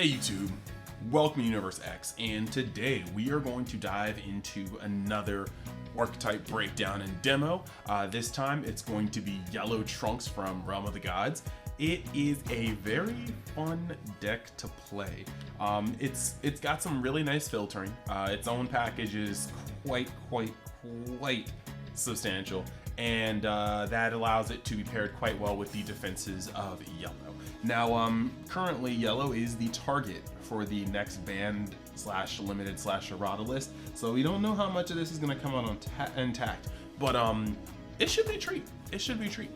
Hey YouTube, welcome to Universe X, and today we are going to dive into another Archetype breakdown and demo. This time it's going to be Yellow Trunks from Realm of the Gods. It is a very fun deck to play. It's got some really nice filtering. Its own package is quite substantial, and that allows it to be paired quite well with the defenses of Yellow. Now, currently Yellow is the target for the next banned / limited / errata list, so we don't know how much of this is going to come out intact, but it should be a treat. It should be a treat.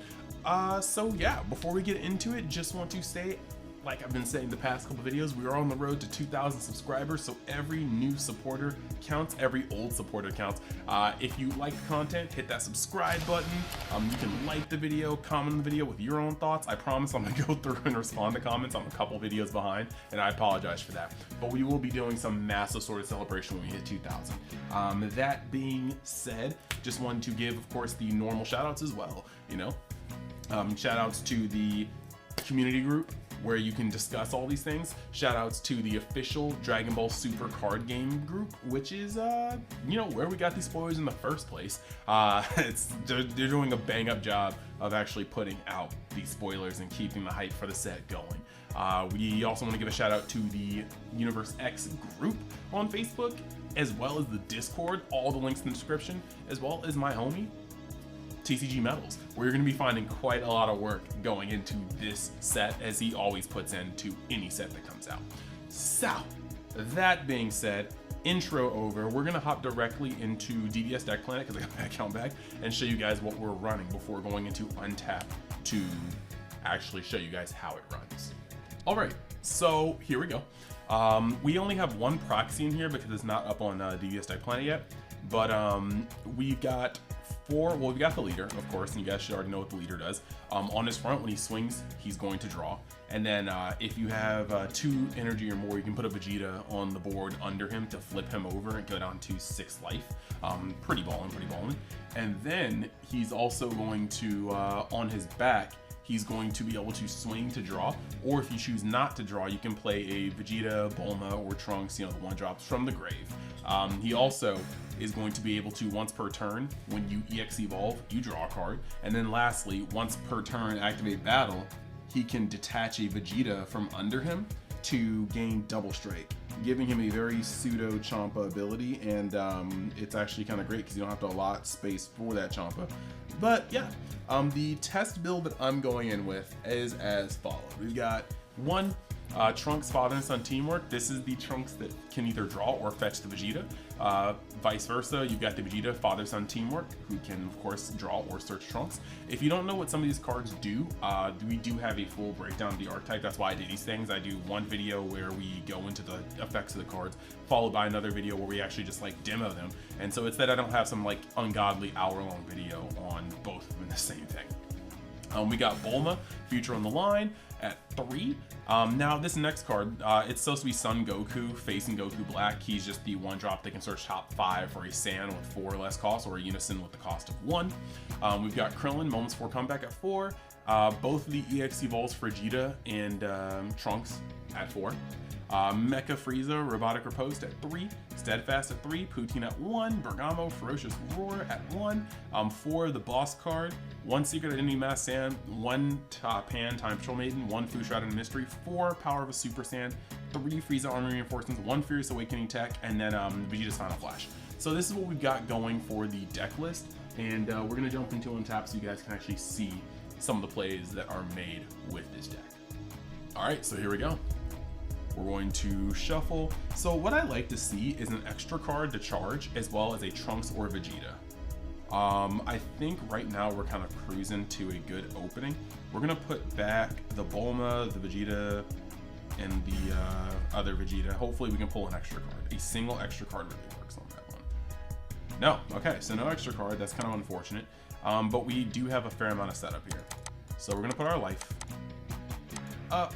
So yeah, before we get into it, just want to say, like I've been saying the past couple videos, we are on the road to 2,000 subscribers, so every new supporter counts, every old supporter counts. If you like the content, hit that subscribe button. You can like the video, comment on the video with your own thoughts. I promise I'm gonna go through and respond to comments. I'm a couple videos behind, and I apologize for that. But we will be doing some massive sort of celebration when we hit 2,000. That being said, just wanted to give, of course, the normal shoutouts as well. You know, shoutouts to the community group, where you can discuss all these things. Shoutouts to the official Dragon Ball Super card game group, which is, you know, where we got these spoilers in the first place. They're doing a bang up job of actually putting out these spoilers and keeping the hype for the set going. We also want to give a shout out to the Universe X group on Facebook, as well as the Discord, all the links in the description, as well as my homie, TCGMetalZ. We're going to be finding quite a lot of work going into this set, as he always puts into any set that comes out. So, that being said, intro over, we're going to hop directly into DBS Deck Planet, because I got my account back, and show you guys what we're running before going into Untap to actually show you guys how it runs. Alright, so here we go. We only have one proxy in here because it's not up on DBS Deck Planet yet, but we've got we've got the leader, of course, and you guys should already know what the leader does. On his front, when he swings, he's going to draw. And then if you have 2 energy or more, you can put a Vegeta on the board under him to flip him over and go down to 6 life. Pretty ballin'. And then he's also going to, on his back, he's going to be able to swing to draw, or if you choose not to draw, you can play a Vegeta, Bulma, or Trunks, you know, the 1-drops from the grave. He also is going to be able to, once per turn, when you EX evolve, you draw a card. And then lastly, once per turn, activate battle, he can detach a Vegeta from under him to gain double strike, giving him a very pseudo Champa ability, and it's actually kind of great because you don't have to allot space for that Champa. But yeah, the test build that I'm going in with is as follows. We've got one Trunks father and son teamwork. This is the Trunks that can either draw or fetch the Vegeta. Vice versa, you've got the Vegeta father son teamwork, who can of course draw or search Trunks. If you don't know what some of these cards do, we do have a full breakdown of the archetype. That's why I do these things. I do one video where we go into the effects of the cards, followed by another video where we actually just like demo them. And so it's that I don't have some like ungodly hour-long video on both of them in the same thing. We got Bulma, Future on the line at 3. Now this next card, it's supposed to be Son Goku facing Goku Black. He's just the 1-drop that can search top 5 for a Saiyan with 4 less cost, or a Unison with the cost of 1. We've got Krillin, Moments for Comeback at 4. Both of the EX Evolves for Vegeta and Trunks at 4. Mecha Frieza, Robotic Riposte at 3, Steadfast at 3, Poutine at 1, Bergamo, Ferocious Roar at 1, 4 the boss card, 1 Secret Identity Mass Saiyan, 1 Pan Time Patrol Maiden, 1 Fu Shrouded in Mystery, 4 Power of a Super Saiyan, 3 Frieza Armor Reinforcements, 1 Furious Awakening Tech, and then Vegeta's Final Flash. So this is what we've got going for the deck list, and we're going to jump into Untap so you guys can actually see some of the plays that are made with this deck. Alright, so here we go. We're going to shuffle. So what I like to see is an extra card to charge, as well as a Trunks or Vegeta. I think right now we're kind of cruising to a good opening. We're gonna put back the Bulma, the Vegeta, and the other Vegeta. Hopefully we can pull an extra card. A single extra card really works on that one. No, okay, so no extra card. That's kind of unfortunate. But we do have a fair amount of setup here. So we're gonna put our life up,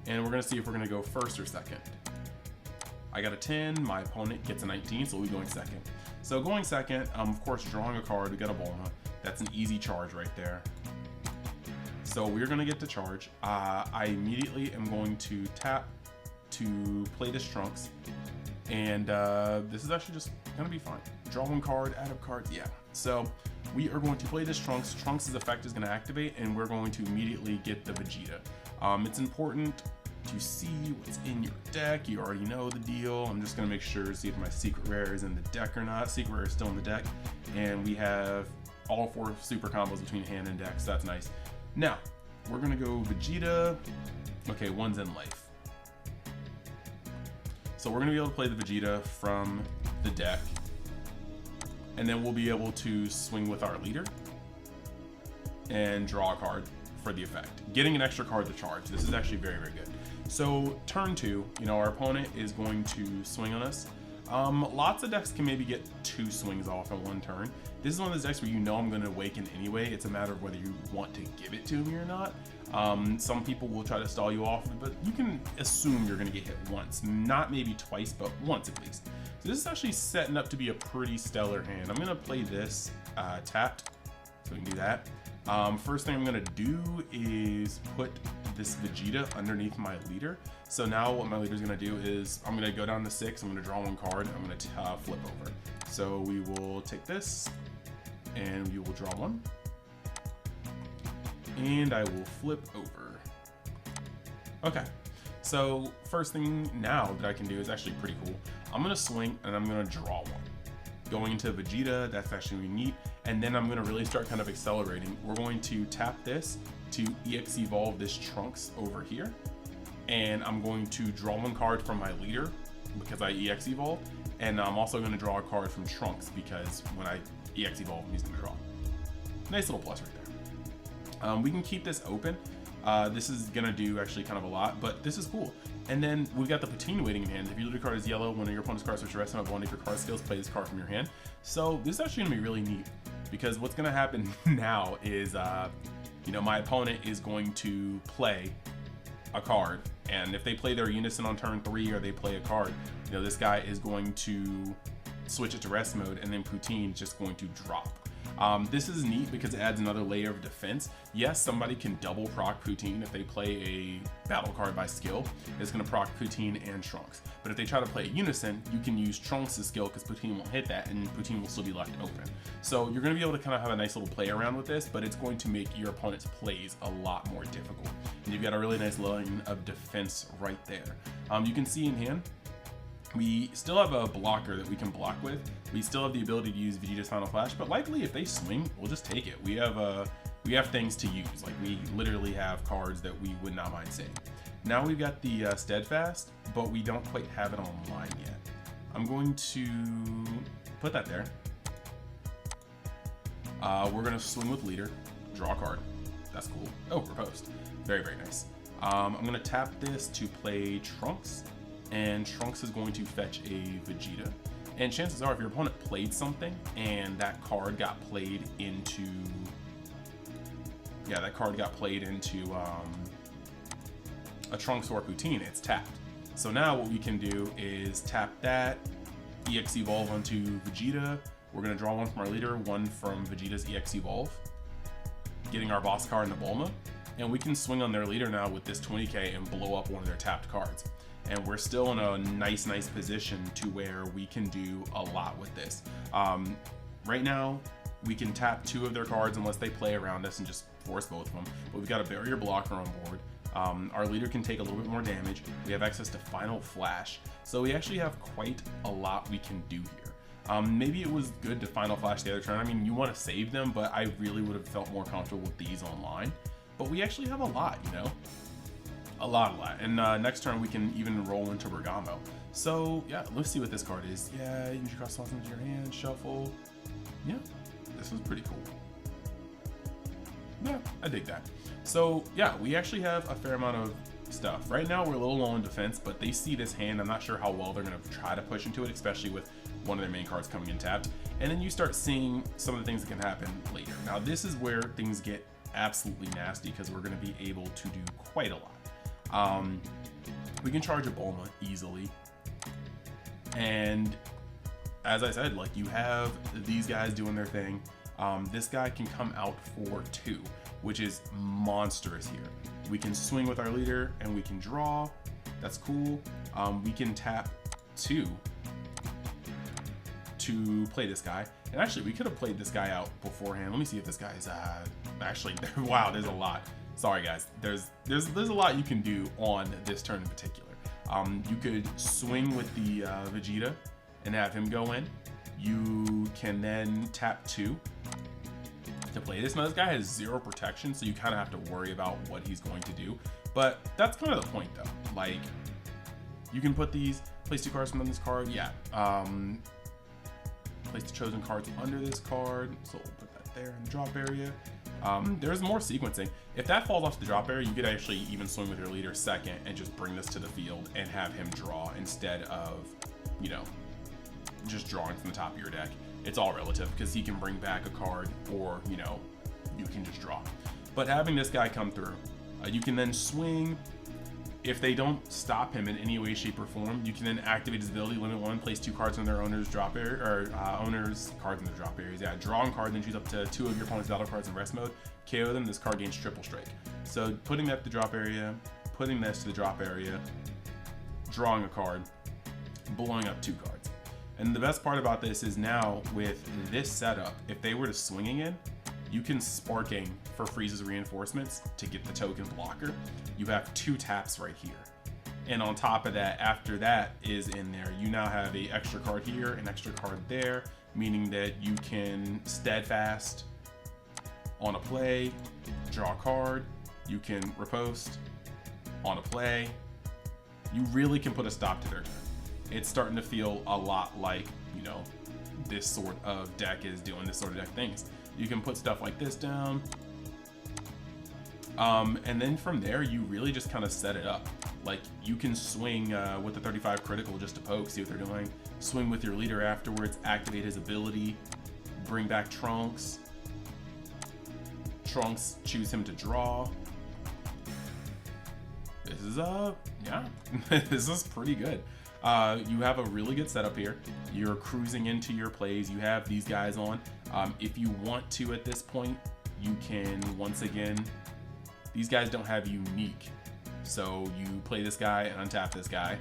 and we're gonna see if we're gonna go first or second. I got a 10, my opponent gets a 19, so we'll be going second. So going second, of course, drawing a card, we got a Bulma. That's an easy charge right there. So we're gonna get to charge. I immediately am going to tap to play this Trunks, and this is actually just gonna be fine. Draw one card, add up cards, yeah. So we are going to play this Trunks. Trunks' effect is gonna activate, and we're going to immediately get the Vegeta. It's important to see what's in your deck. You already know the deal. I'm just gonna make sure to see if my secret rare is in the deck or not. Secret rare is still in the deck, and we have all 4 super combos between hand and deck, so that's nice. Now, we're gonna go Vegeta. Okay, one's in life. So we're gonna be able to play the Vegeta from the deck, and then we'll be able to swing with our leader and draw a card for the effect, getting an extra card to charge. This is actually very, very good. So turn 2, you know, our opponent is going to swing on us. Lots of decks can maybe get 2 swings off in 1 turn. This is one of those decks where you know I'm going to awaken anyway. It's a matter of whether you want to give it to me or not. Some people will try to stall you off, but you can assume you're going to get hit once, not maybe twice, but once at least. So this is actually setting up to be a pretty stellar hand. I'm going to play this tapped, so we can do that. First thing I'm going to do is put this Vegeta underneath my leader. So now what my leader is going to do is I'm going to go down to 6, I'm going to draw 1 card, I'm going to flip over. So we will take this, and we will draw 1, and I will flip over. Okay, so first thing now that I can do is actually pretty cool. I'm going to swing, and I'm going to draw 1. Going into Vegeta, that's actually neat. And then I'm going to really start kind of accelerating. We're going to tap this to EX evolve this Trunks over here. And I'm going to draw 1 card from my leader because I EX evolve. And I'm also going to draw a card from Trunks because when I EX evolve, he's going to draw. Nice little plus right there. We can keep this open. This is going to do actually kind of a lot, but this is cool. And then we've got the Poutine waiting in hand. If your leader card is yellow, one of your opponent's cards which rest on one of your card skills, play this card from your hand. So this is actually gonna be really neat because what's gonna happen now is, you know, my opponent is going to play a card, and if they play their unison on turn 3 or they play a card, you know, this guy is going to switch it to rest mode, and then Poutine is just going to drop. This is neat because it adds another layer of defense. Yes, somebody can double proc Poutine if they play a battle card by skill. It's going to proc Poutine and Trunks. But if they try to play a unison, you can use Trunks' skill because Poutine won't hit that, and Poutine will still be left open. So you're going to be able to kind of have a nice little play around with this, but it's going to make your opponent's plays a lot more difficult. And you've got a really nice line of defense right there. You can see in hand, we still have a blocker that we can block with. We still have the ability to use Vegeta's Final Flash, but likely if they swing, we'll just take it. We have things to use. Like, we literally have cards that we would not mind seeing. Now we've got the Steadfast, but we don't quite have it online yet. I'm going to put that there. We're gonna swing with leader, draw a card. That's cool. Oh, riposte. Very, very nice. I'm gonna tap this to play Trunks, and Trunks is going to fetch a Vegeta. And chances are, if your opponent played something and that card got played into, a Trunks or Poutine, it's tapped. So now what we can do is tap that, EX evolve onto Vegeta. We're gonna draw 1 from our leader, 1 from Vegeta's EX evolve, getting our boss card in the Bulma, and we can swing on their leader now with this 20k and blow up one of their tapped cards. And we're still in a nice position to where we can do a lot with this. Right now, we can tap 2 of their cards unless they play around us and just force both of them. But we've got a barrier blocker on board. Our leader can take a little bit more damage. We have access to Final Flash. So we actually have quite a lot we can do here. Maybe it was good to Final Flash the other turn. I mean, you want to save them, but I really would have felt more comfortable with these online. But we actually have a lot, you know? A lot. And next turn we can even roll into Bergamo. So yeah, let's see what this card is. Yeah, use your cross slots into your hand, shuffle. Yeah, this is pretty cool. Yeah, I dig that. So yeah, we actually have a fair amount of stuff. Right now we're a little low in defense, but they see this hand. I'm not sure how well they're gonna try to push into it, especially with one of their main cards coming in tapped. And then you start seeing some of the things that can happen later. Now this is where things get absolutely nasty because we're gonna be able to do quite a lot. We can charge a Bulma easily, and as I said, like, you have these guys doing their thing. This guy can come out for 2, which is monstrous here. We can swing with our leader and we can draw, That's cool. We can tap 2 to play this guy. And actually, we could have played this guy out beforehand. Let me see if this guy's actually, wow, there's a lot. Sorry guys, there's a lot you can do on this turn in particular. You could swing with the Vegeta and have him go in. You can then tap 2 to play this. Now this guy has 0 protection, so you kind of have to worry about what he's going to do. But that's kind of the point though. Like, you can put these, place 2 cards from this card, yeah. Place the chosen cards under this card, so we'll put that there in the drop area. There's more sequencing. If that falls off the drop area, you could actually even swing with your leader second and just bring this to the field and have him draw instead of, you know, just drawing from the top of your deck. It's all relative because he can bring back a card, or, you know, you can just draw. But having this guy come through, you can then swing. If they don't stop him in any way, shape, or form, you can then activate his ability, limit 1, place 2 cards in their owner's drop area, or owner's cards in their drop areas. Yeah, draw a card, then choose up to 2 of your opponent's battle cards in rest mode. KO them, this card gains triple strike. So putting that to the drop area, putting this to the drop area, drawing a card, blowing up 2 cards. And the best part about this is now with this setup, if they were to swing again, you can Sparking for Freeze's reinforcements to get the token blocker. You have 2 taps right here. And on top of that, after that is in there, you now have an extra card here, an extra card there, meaning that you can Steadfast on a play, draw a card, you can riposte on a play. You really can put a stop to their turn. It's starting to feel a lot like, you know, this sort of deck is doing this sort of deck things. You can put stuff like this down. And then from there, you really just kind of set it up. Like, you can swing with the 35 critical just to poke, see what they're doing. Swing with your leader afterwards, activate his ability, bring back Trunks. Trunks, choose him to draw. This is, yeah, this is pretty good. You have a really good setup here. You're cruising into your plays. You have these guys on. If you want to at this point, you can, once again, these guys don't have unique. So you play this guy and untap this guy.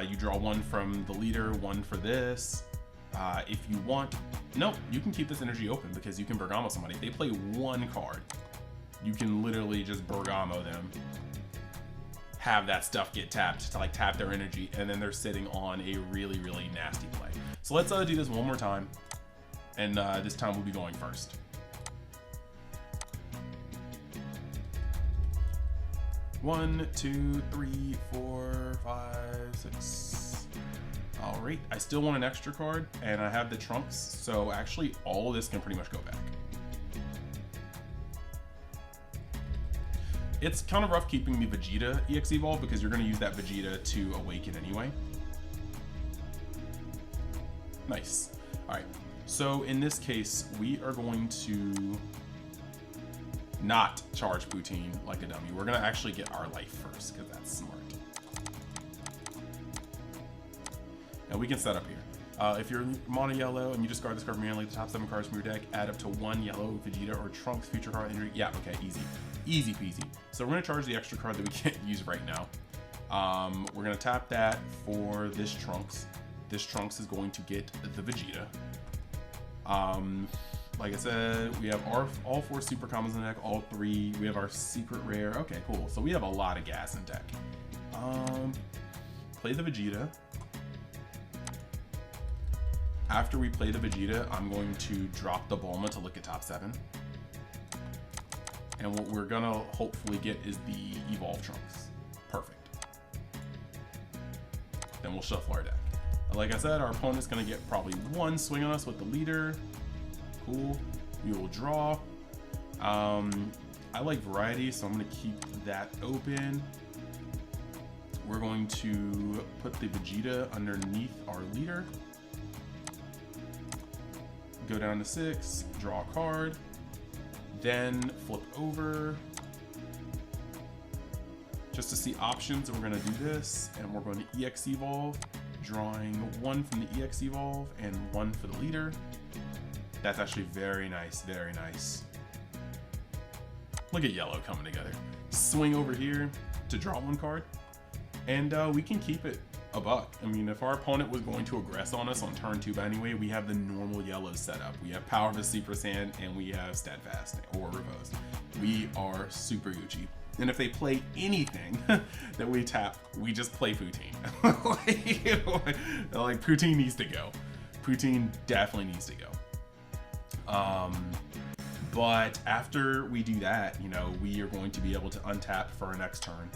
You draw 1 from the leader, 1 for this. If you want, no, you can keep this energy open because you can Bergamo somebody. If they play 1 card, you can literally just Bergamo them, have that stuff get tapped to like tap their energy, and then they're sitting on a really, really nasty play. So let's do this one more time, and this time we'll be going first. One, 2, 3, 4, 5, 6. All right, I still want an extra card, and I have the Trunks, so actually all of this can pretty much go back. It's kind of rough keeping the Vegeta EX Evolve because you're going to use that Vegeta to awaken anyway. Nice. All right, so in this case, we are going to not charge Poutine like a dummy. We're going to actually get our life first because that's smart. And we can set up here. If you're mono yellow and you discard this card from your hand, like the top 7 cards from your deck, add up to 1 yellow Vegeta or Trunks future card injury. Yeah, okay, easy. Easy peasy. So we're gonna charge the extra card that we can't use right now. We're gonna tap that for this Trunks. This Trunks is going to get the Vegeta. Like I said, we have all 4 super commons in the deck, all 3. We have our secret rare. Okay, cool. So we have a lot of gas in deck. Play the Vegeta. After we play the Vegeta, I'm going to drop the Bulma to look at top 7. And what we're gonna hopefully get is the Evolve Trunks. Perfect. Then we'll shuffle our deck. Like I said, our opponent's gonna get probably 1 swing on us with the leader. Cool. We will draw. I like variety, so I'm gonna keep that open. We're going to put the Vegeta underneath our leader. Go down to 6, draw a card, then flip over just to see options. And we're going to do this, and we're going to EX Evolve, drawing 1 from the EX Evolve and 1 for the leader. That's actually very nice, very nice. Look at yellow coming together. Swing over here, to draw one card, and we can keep it a buck. I mean, if our opponent was going to aggress on us on turn 2 anyway, we have the normal yellows set up. We have Power of Super Saiyan, and we have Steadfast or Reposed. We are super Gucci. And if they play anything that we tap, we just play Poutine. like Poutine needs to go. Poutine definitely needs to go. But after we do that, you know, we are going to be able to untap for our next turn.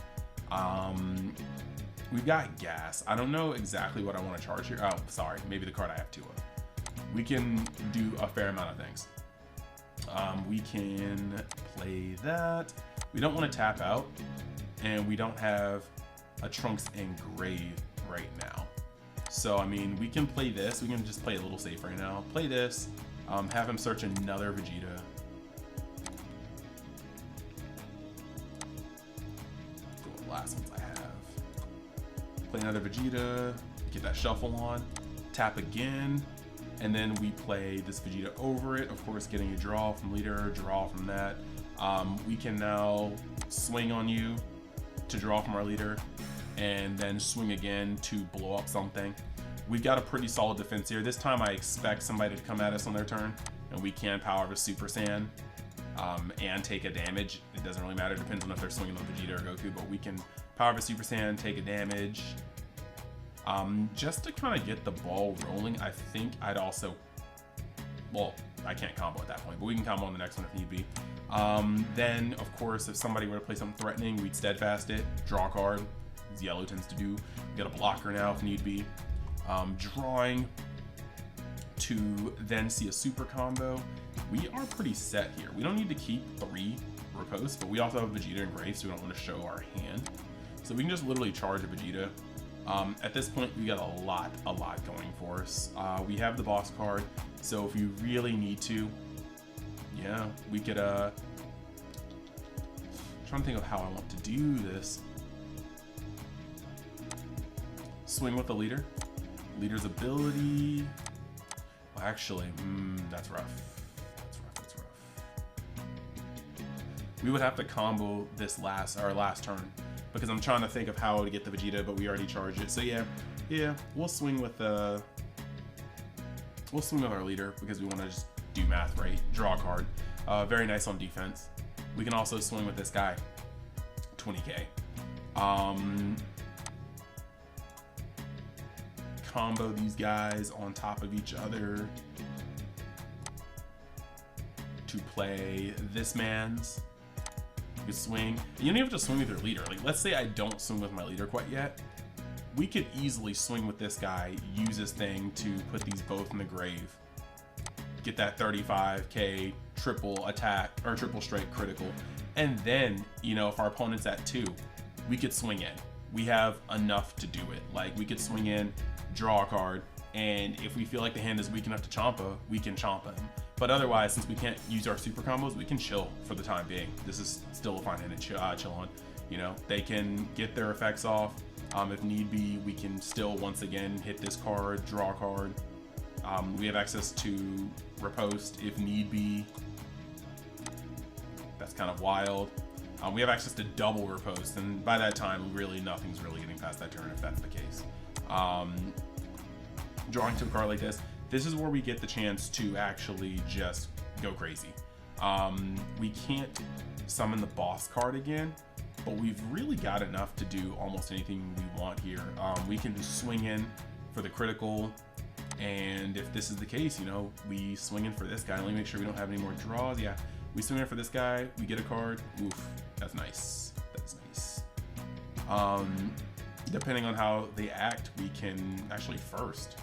We've got gas. I don't know exactly what I want to charge here. Oh, sorry. Maybe the card I have 2 of. We can do a fair amount of things. We can play that. We don't want to tap out, and we don't have a Trunks Engrave right now. So, I mean, we can play this. We can just play a little safe right now. Play this. Have him search another Vegeta. Go with the last ones I have. Play another Vegeta, get that shuffle on, tap again, and then we play this Vegeta over it, of course getting a draw from leader, draw from that. We can now swing on you to draw from our leader, and then swing again to blow up something. We've got a pretty solid defense here. This time I expect somebody to come at us on their turn, and we can Power of a Super Saiyan and take a damage. It doesn't really matter, depends on if they're swinging on Vegeta or Goku, but we can Power of a Super Saiyan, take a damage. Just to kind of get the ball rolling, I think I'd also, well, I can't combo at that point, but we can combo on the next one if need be. Then, of course, if somebody were to play something threatening, we'd Steadfast it, draw a card, as Yellow tends to do. We got a blocker now if need be. Drawing to then see a super combo. We are pretty set here. We don't need to keep 3 Riposte, but we also have Vegeta and Gray, so we don't want to show our hand. So we can just literally charge a Vegeta. At this point, we got a lot going for us. We have the boss card, so if you really need to, yeah, we could, I'm trying to think of how I want to do this. Swing with the leader. Leader's ability. Well, actually, that's rough. That's rough. We would have to combo this our last turn, because I'm trying to think of how to get the Vegeta, but we already charged it. So yeah, we'll swing with our leader because we want to just do math right. Draw a card. Very nice on defense. We can also swing with this guy. 20k. Combo these guys on top of each other to play this man's. You could swing. You don't even have to swing with your leader. Like, let's say I don't swing with my leader quite yet. We could easily swing with this guy, use this thing to put these both in the grave. Get that 35k triple attack or triple strike critical. And then, you know, if our opponent's at 2, we could swing in. We have enough to do it. Like, we could swing in, draw a card, and if we feel like the hand is weak enough to Champa, we can Champa him. But otherwise, since we can't use our super combos, we can chill for the time being. This is still a fine hand to chill on. You know, they can get their effects off. If need be, we can still once again hit this card, draw a card. We have access to Riposte if need be. That's kind of wild. We have access to double Riposte, and by that time, really nothing's really getting past that turn if that's the case. Drawing to a card like this is where we get the chance to actually just go crazy. We can't summon the boss card again, but we've really got enough to do almost anything we want here. We can just swing in for the critical, and if this is the case, you know, we swing in for this guy. Let me make sure we don't have any more draws. Yeah, we swing in for this guy, we get a card. Oof, that's nice. That's nice. Depending on how they act, we can actually first.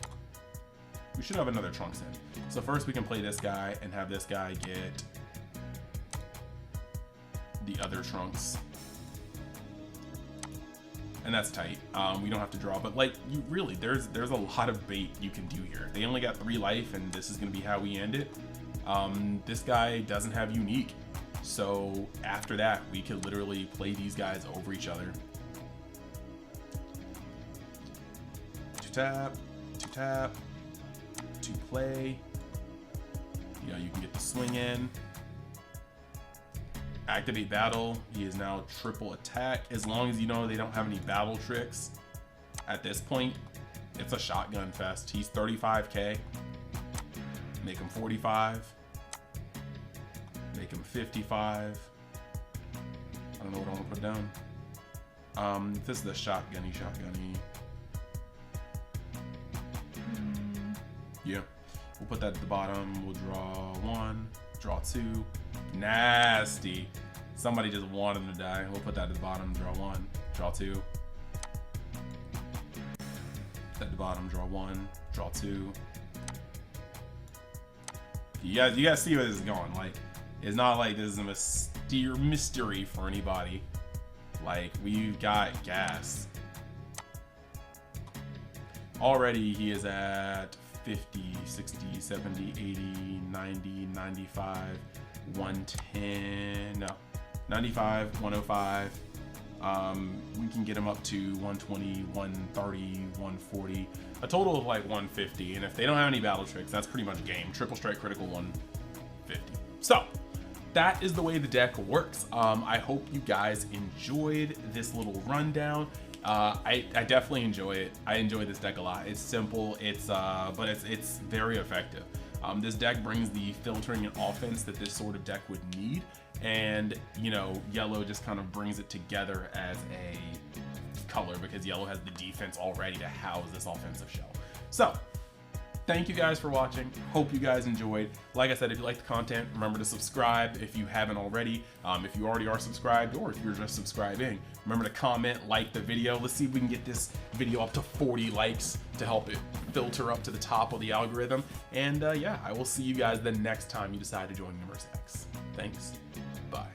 We should have another Trunks in. So first we can play this guy and have this guy get the other Trunks. And that's tight. We don't have to draw, but like, you really, there's a lot of bait you can do here. They only got 3 life, and this is gonna be how we end it. This guy doesn't have unique. So after that, we could literally play these guys over each other. 2 tap, 2 tap, 2 play. You know, you can get the swing in. Activate battle. He is now triple attack. As long as you know they don't have any battle tricks at this point, it's a shotgun fest. He's 35k. Make him 45. Make him 55. I don't know what I want to put down. This is the shotgunny. Yeah. We'll put that at the bottom. We'll draw 1, draw 2. Nasty. Somebody just wanted him to die. We'll put that at the bottom. Draw 1, draw 2. At the bottom, draw 1, draw 2. You guys see where this is going. Like, it's not like this is a mystery for anybody. Like, we've got gas. Already he is at 50, 60, 70, 80, 90, 95, 110, no, 95, 105. We can get him up to 120, 130, 140, a total of like 150. And if they don't have any battle tricks, that's pretty much game. Triple strike critical 150. So that is the way the deck works. I hope you guys enjoyed this little rundown. I definitely enjoy it. I enjoy this deck a lot. It's simple, but it's very effective. This deck brings the filtering and offense that this sort of deck would need, and you know, yellow just kind of brings it together as a color because yellow has the defense already to house this offensive shell. So thank you guys for watching. Hope you guys enjoyed. Like I said, if you like the content, remember to subscribe if you haven't already. If you already are subscribed, or if you're just subscribing, remember to comment, like the video. Let's see if we can get this video up to 40 likes to help it filter up to the top of the algorithm. And yeah, I will see you guys the next time you decide to join Numerous X. Thanks. Bye.